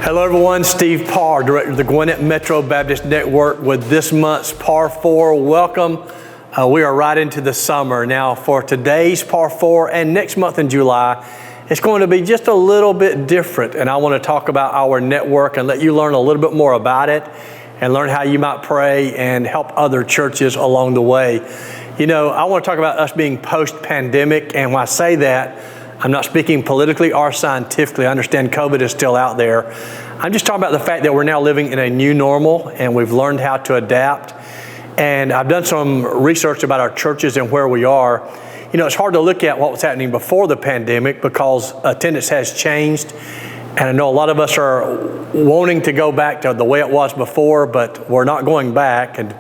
Hello everyone, Steve Parr, Director of the Gwinnett Metro Baptist Network with this month's Parr Four. Welcome. We are right into the summer. Now for today's Parr Four and next month in July, it's going to be just a little bit different. And I want to talk about our network and let you learn a little bit more about it and learn how you might pray and help other churches along the way. You know, I want to talk about us being post-pandemic, and when I say that, I'm not speaking politically or scientifically. I understand COVID is still out there. I'm just talking about the fact that we're now living in a new normal and we've learned how to adapt. And I've done some research about our churches and where we are. You know, it's hard to look at what was happening before the pandemic because attendance has changed. And I know a lot of us are wanting to go back to the way it was before, but we're not going back. And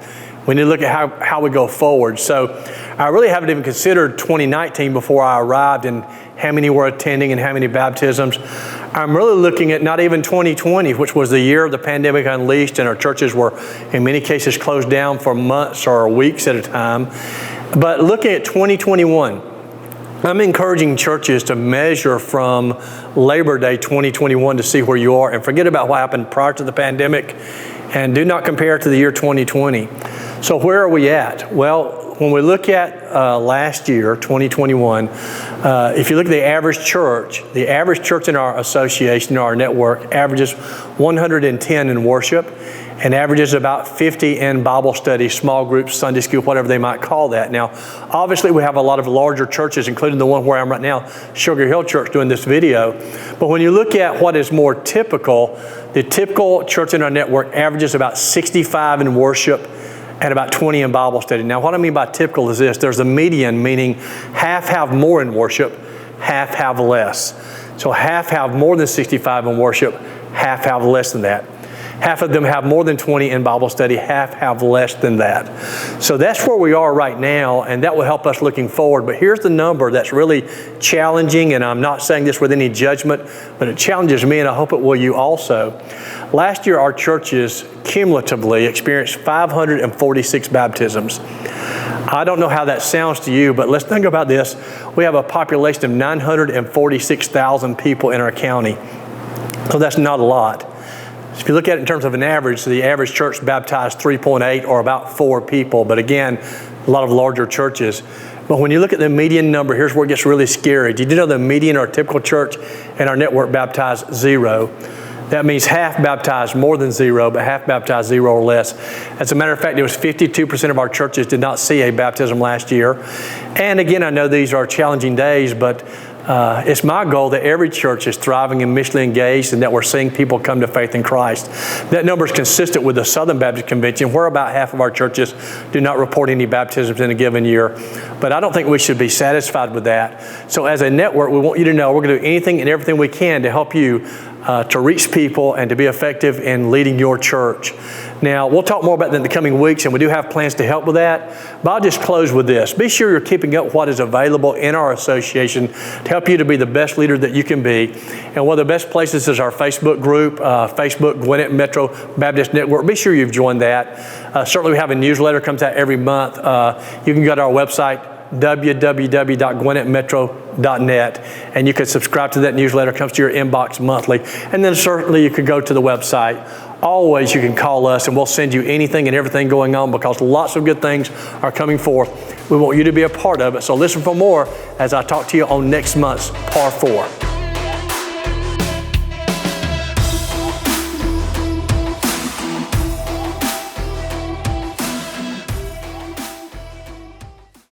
we need to look at how we go forward. So I really haven't even considered 2019 before I arrived and how many were attending and how many baptisms. I'm really looking at not even 2020, which was the year of the pandemic unleashed, and our churches were in many cases closed down for months or weeks at a time. But looking at 2021, I'm encouraging churches to measure from Labor Day 2021 to see where you are and forget about what happened prior to the pandemic and do not compare to the year 2020. So where are we at? Well, when we look at last year, 2021, if you look at the average church in our association, our network, averages 110 in worship and averages about 50 in Bible study, small groups, Sunday school, whatever they might call that. Now, obviously we have a lot of larger churches, including the one where I'm right now, Sugar Hill Church, doing this video. But when you look at what is more typical, the typical church in our network averages about 65 in worship and about 20 in Bible study. Now, what I mean by typical is this. There's a median, meaning half have more in worship, half have less. So half have more than 65 in worship, half have less than that. Half of them have more than 20 in Bible study, half have less than that. So that's where we are right now, and that will help us looking forward. But here's the number that's really challenging, and I'm not saying this with any judgment, but it challenges me, and I hope it will you also. Last year, our churches cumulatively experienced 546 baptisms. I don't know how that sounds to you, but let's think about this. We have a population of 946,000 people in our county. So that's not a lot. If you look at it in terms of an average, the average church baptized 3.8 or about 4 people, but again, a lot of larger churches. But when you look at the median number, here's where it gets really scary. Did you know the median or typical church in our network baptized 0? That means half baptized more than 0, but half baptized 0 or less. As a matter of fact, it was 52% of our churches did not see a baptism last year. And again, I know these are challenging days, but it's my goal that every church is thriving and missionally engaged and that we're seeing people come to faith in Christ. That number is consistent with the Southern Baptist Convention, where about half of our churches do not report any baptisms in a given year. But I don't think we should be satisfied with that. So as a network, we want you to know we're going to do anything and everything we can to help you to reach people and to be effective in leading your church. Now, we'll talk more about that in the coming weeks, and we do have plans to help with that. But I'll just close with this. Be sure you're keeping up what is available in our association to help you to be the best leader that you can be. And one of the best places is our Facebook group, Facebook Gwinnett Metro Baptist Network. Be sure you've joined that. Certainly we have a newsletter that comes out every month. You can go to our website, www.gwinnettmetro.net, and you can subscribe to that newsletter. It comes to your inbox monthly. And then certainly you could go to the website. Always you can call us and we'll send you anything and everything going on, because lots of good things are coming forth. We want you to be a part of it. So listen for more as I talk to you on next month's Parr Four.